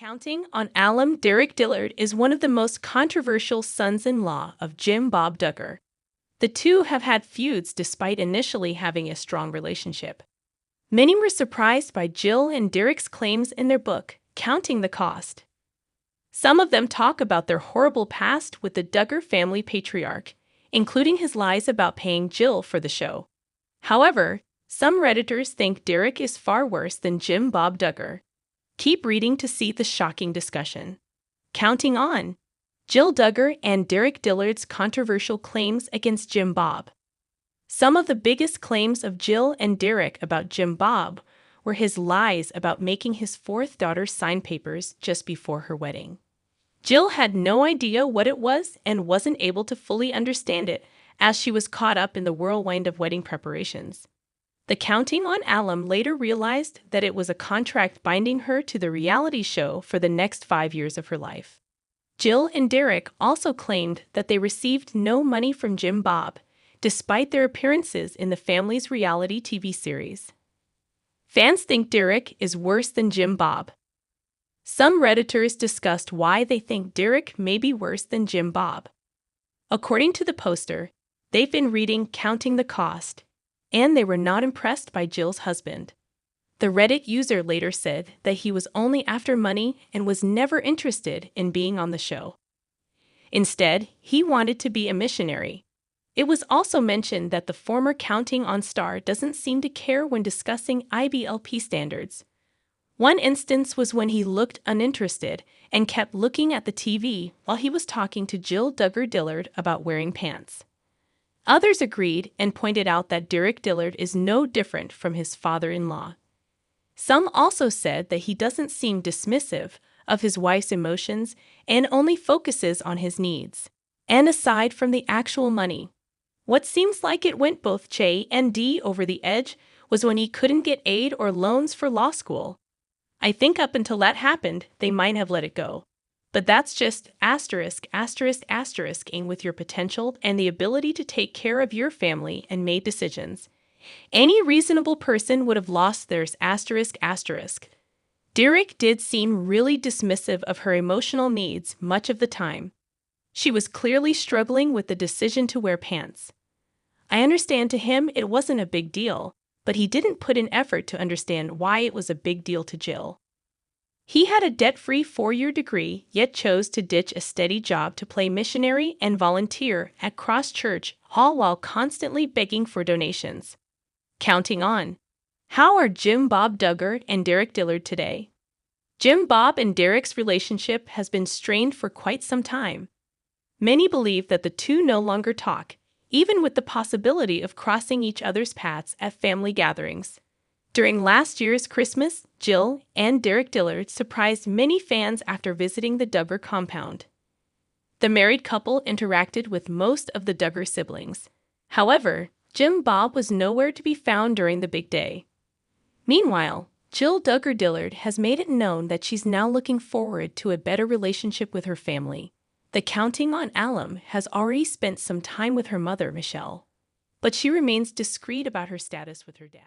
Counting on alum, Derek Dillard is one of the most controversial sons-in-law of Jim Bob Duggar. The two have had feuds despite initially having a strong relationship. Many were surprised by Jill and Derek's claims in their book, Counting the Cost. Some of them talk about their horrible past with the Duggar family patriarch, including his lies about paying Jill for the show. However, some Redditors think Derek is far worse than Jim Bob Duggar. Keep reading to see the shocking discussion. Counting on Jill Duggar and Derek Dillard's controversial claims against Jim Bob. Some of the biggest claims of Jill and Derek about Jim Bob were his lies about making his fourth daughter sign papers just before her wedding. Jill had no idea what it was and wasn't able to fully understand it as she was caught up in the whirlwind of wedding preparations. The Counting on alum later realized that it was a contract binding her to the reality show for the next 5 years of her life. Jill and Derek also claimed that they received no money from Jim Bob, despite their appearances in the family's reality TV series. Fans think Derek is worse than Jim Bob. Some Redditors discussed why they think Derek may be worse than Jim Bob. According to the poster, they've been reading Counting the Cost, and they were not impressed by Jill's husband. The Reddit user later said that he was only after money and was never interested in being on the show. Instead, he wanted to be a missionary. It was also mentioned that the former Counting on star doesn't seem to care when discussing IBLP standards. One instance was when he looked uninterested and kept looking at the TV while he was talking to Jill Duggar Dillard about wearing pants. Others agreed and pointed out that Derek Dillard is no different from his father-in-law. Some also said that he doesn't seem dismissive of his wife's emotions and only focuses on his needs. And aside from the actual money, what seems like it went both J and D over the edge was when he couldn't get aid or loans for law school. I think up until that happened, they might have let it go. But that's just asterisk with your potential and the ability to take care of your family and make decisions. Any reasonable person would have lost theirs asterisk. Derek did seem really dismissive of her emotional needs much of the time. She was clearly struggling with the decision to wear pants. I understand to him it wasn't a big deal, but he didn't put in effort to understand why it was a big deal to Jill. He had a debt-free 4-year degree, yet chose to ditch a steady job to play missionary and volunteer at Cross Church, all while constantly begging for donations. Counting on. How are Jim Bob Duggar and Derek Dillard today? Jim Bob and Derek's relationship has been strained for quite some time. Many believe that the two no longer talk, even with the possibility of crossing each other's paths at family gatherings. During last year's Christmas, Jill and Derek Dillard surprised many fans after visiting the Duggar compound. The married couple interacted with most of the Duggar siblings. However, Jim Bob was nowhere to be found during the big day. Meanwhile, Jill Duggar Dillard has made it known that she's now looking forward to a better relationship with her family. The Counting on alum has already spent some time with her mother, Michelle, but she remains discreet about her status with her dad.